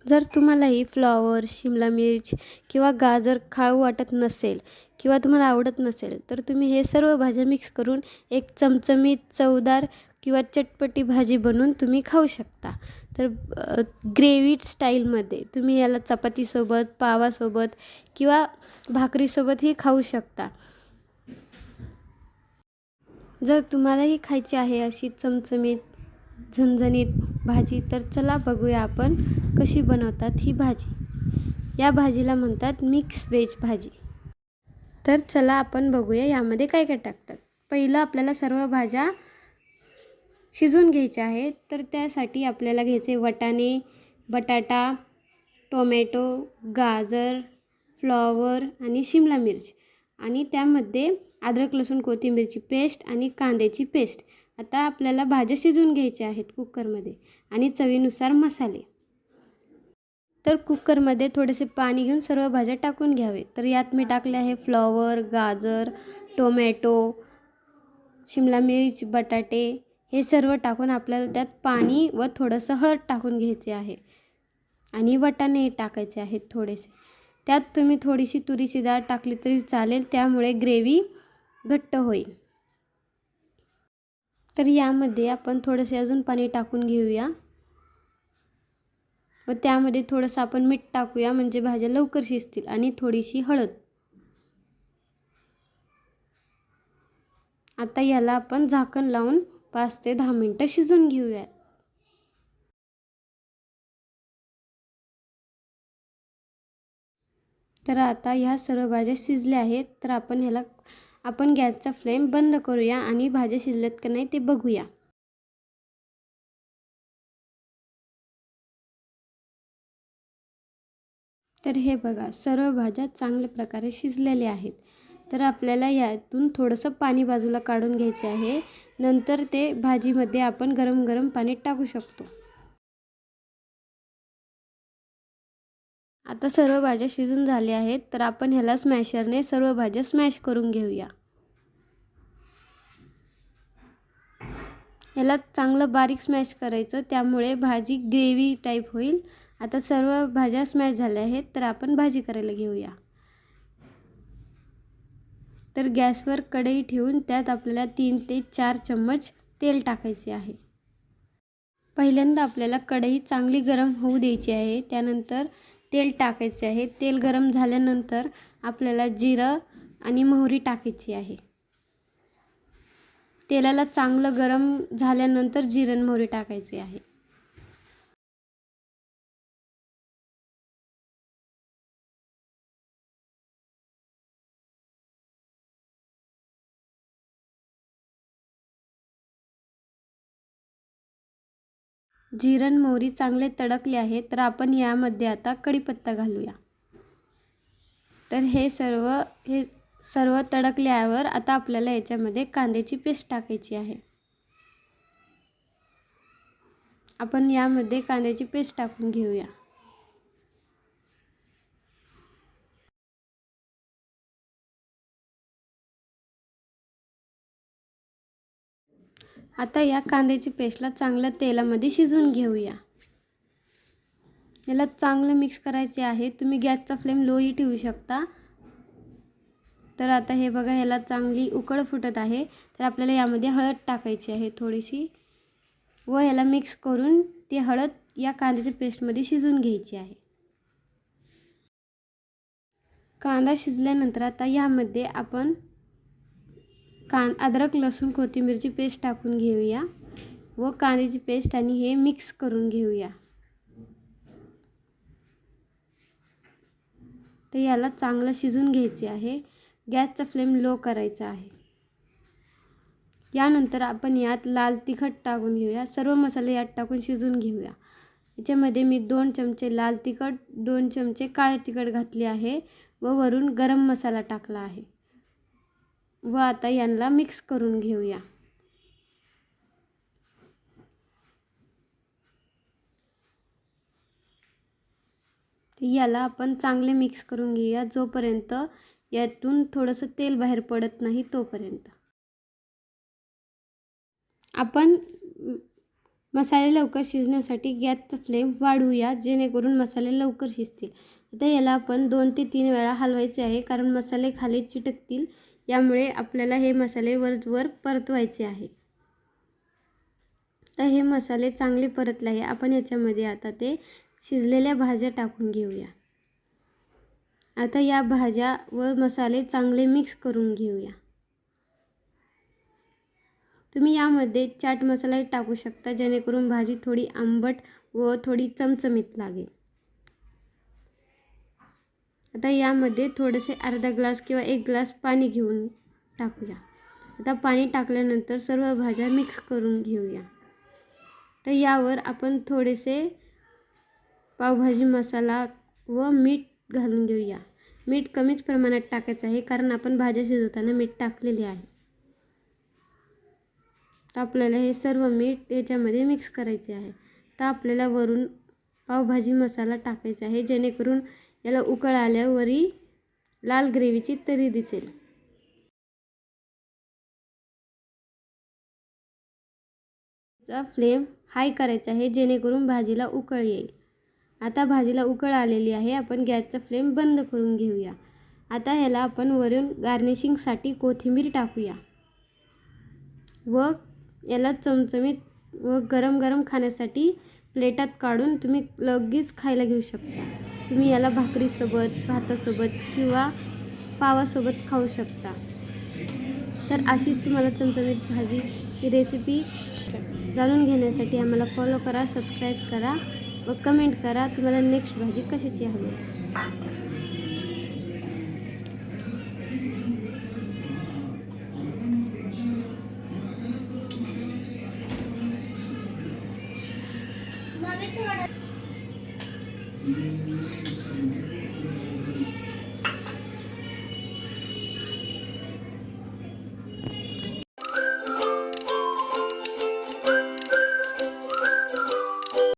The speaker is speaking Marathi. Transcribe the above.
जर तुम्हालाही फ्लॉवर, शिमला मिर्च किंवा गाजर खाऊ वाटत नसेल किंवा तुम्हाला आवडत नसेल, तर तुम्ही हे सर्व भाज्या मिक्स करून एक चमचमीत, चवदार किंवा चटपटी भाजी बनवून तुम्ही खाऊ शकता. तर ग्रेव्ही स्टाईलमध्ये तुम्ही याला चपातीसोबत, पावासोबत किंवा भाकरीसोबतही खाऊ शकता. जर तुम्हालाही खायची आहे अशी चमचमीत, झणझणीत भाजी, तर चला बघूया आपण कशी बनवतात ही भाजी. या भाजीला म्हणतात मिक्स व्हेज भाजी. तर चला आपण बघूया यामध्ये काय काय टाकतात. पहिलं आपल्याला सर्व भाज्या शिजवून घ्यायच्या आहेत. तर त्यासाठी आपल्याला घ्यायचे वाटाणे, बटाटा, टोमॅटो, गाजर, फ्लॉवर आणि शिमला मिर्च आणि त्यामध्ये अद्रक, लसूण, कोथिंबीरची पेस्ट आणि कांद्याची पेस्ट. आता आपल्याला भाज्या शिजवून घ्यायच्या आहेत कुकरमध्ये आणि चवीनुसार मसाले. तर कुकरमध्ये थोडेसे पाणी घेऊन सर्व भाज्या टाकून घ्यावे. तर यात मी टाकले आहे फ्लॉवर, गाजर, टोमॅटो, शिमला मिर्च, बटाटे हे सर्व टाकून आपल्याला त्यात पाणी व थोडंसं हळद टाकून घ्यायचे आहे आणि वाटाणे टाकायचे आहेत थोडेसे. त्यात तुम्ही थोडीशी तुरीची डाळ टाकली तरी चालेल, त्यामुळे ग्रेव्ही घट्ट होईल. तर यामध्ये आपण थोडेसे अजून पाणी टाकून घेऊया व त्यामध्ये थोडंसं आपण मीठ टाकूया म्हणजे भाज्या लवकर शिजतील आणि थोडीशी हळद. आता याला आपण झाकण लावून 5 ते 10 मिनिटं शिजवून घेऊया. तर आता ह्या सर्व भाज्या शिजल्या आहेत. तर आपण गॅसचा फ्लेम बंद करूया आणि भाज्या शिजल्यात का नाही ते बघूया. तर हे बघा, सर्व भाज्या चांगल्या प्रकारे शिजलेल्या आहेत. तर आपल्याला यातून थोडंसं पाणी बाजूला काढून घ्यायचे आहे. नंतर ते भाजीमध्ये आपण गरम गरम पाणी टाकू शकतो. आता सर्व भाज्या शिजून झाल्या आहेत. तर आपण ह्याला स्मॅशरने सर्व भाज्या स्मॅश करून घेऊया. याला चांगलं बारीक स्मॅश करायचं, त्यामुळे भाजी ग्रेव्ही टाईप होईल. आता सर्व भाज्या स्मॅश झाल्या आहेत. तर आपण भाजी करायला घेऊया. तर गॅसवर कढई ठेवून त्यात आपल्याला 3 ते 4 चम्मच तेल टाकायचे आहे. पहिल्यांदा आपल्याला कढई चांगली गरम होऊ द्यायची आहे. त्यानंतर तेल टाकायचे आहे. तेल गरम झाल्यानंतर आपल्याला जिरं आणि मोहरी टाकायची आहे. तेलाला चांगलं गरम झाल्यानंतर जिरं आणि मोहरी टाकायची आहे. जिरं आणि मोहरी चांगले तडकले आहे. तर आपण यामध्ये आता कढीपत्ता घालूया. तर हे सर्व तडकल्यावर आता आपल्याला याच्यामध्ये कांद्याची पेस्ट टाकायची आहे. आपण यामध्ये कांद्याची पेस्ट टाकून घेऊया. आता या कांद्याची पेस्टला चांगलं तेलामध्ये शिजवून घेऊया. याला चांगलं मिक्स करायचे आहे. तुम्ही गॅसचा फ्लेम लोही ठेवू शकता. तर आता हे बघा, याला चांगली उकळ फुटत आहे. तर आपल्याला यामध्ये हळद टाकायची आहे थोडीशी व याला मिक्स करून ती हळद या कांद्याच्या पेस्टमध्ये शिजवून घ्यायची आहे. कांदा शिजल्यानंतर आता यामध्ये आपण अद्रक, लसूण, कोथिंबीरची पेस्ट टाकून घेऊया व कांद्याची पेस्ट आणि हे मिक्स करून घेऊया. तर याला चांगलं शिजून घ्यायचे आहे. गॅसचा फ्लेम लो करायचा आहे. यानंतर आपण यात लाल तिखट टाकून घेऊया. सर्व मसाले यात टाकून शिजवून घेऊया. याच्यामध्ये मी 2 चमचे लाल तिखट, 2 चमचे काळे तिखट घातले आहे व वरून गरम मसाला टाकला आहे व आता यांना मिक्स करून घेऊया. याला आपण चांगले मिक्स करून घेऊया जोपर्यंत यातून थोडंसं तेल बाहेर पडत नाही तोपर्यंत. आपण मसाले लवकर शिजण्यासाठी गॅसचा फ्लेम वाढवूया, जेणेकरून मसाले लवकर शिजतील. आता याला आपण 2 ते 3 वेळा हलवायचे आहे, कारण मसाले खाली चिटकतील. यामुळे आपल्याला हे मसाले वरवर परतवायचे आहे. तर हे मसाले चांगले परतले आहे. आपण याच्यामध्ये आता ते शिजलेल्या भाज्या टाकून घेऊया. आता या भाज्या व मसाले चांगले मिक्स करून घेऊया. तुम्ही यामध्ये चाट मसाला टाकू शकता, जेणेकरून भाजी थोडी आंबट व थोडी चमचमीत लागेल. आता यामध्ये थोडेसे अर्धा ग्लास किंवा 1 ग्लास पाणी घेऊन टाकूया. आता पाणी टाकल्यानंतर सर्व भाज्या मिक्स करून घेऊया. तर यावर आपण थोडेसे पावभाजी मसाला व मीठ घालून घेऊया. मीठ कमीच प्रमाणात टाकायचं आहे, कारण आपण भाज्या शिजवताना मीठ टाकलेले आहे. तर आपल्याला हे सर्व मीठ याच्यामध्ये मिक्स करायचे आहे. तर आपल्याला वरून पावभाजी मसाला टाकायचा आहे, जेणेकरून याला उकळ आल्यावरही लाल ग्रेव्हीची तरी दिसेल. फ्लेम हाय करायचा आहे, जेणेकरून भाजीला उकळ येईल. आता भाजीला उकळ आलेली आहे. आपण गॅसचा फ्लेम बंद करून घेऊया. आता ह्याला आपण वरून गार्निशिंगसाठी कोथिंबीर टाकूया व याला चमचमीत व गरम गरम खाण्यासाठी प्लेटात काढून तुम्ही लगेच खायला घेऊ शकता. तुम्ही याला भाकरीसोबत, भातासोबत किंवा पावासोबत खाऊ शकता. तर अशी तुम्हाला चमचमीत भाजीची रेसिपी जाणून घेण्यासाठी आम्हाला फॉलो करा, सबस्क्राईब करा व कमेंट करा तुम्हाला नेक्स्ट भाजी कशाची हवी. मम्मी थोडं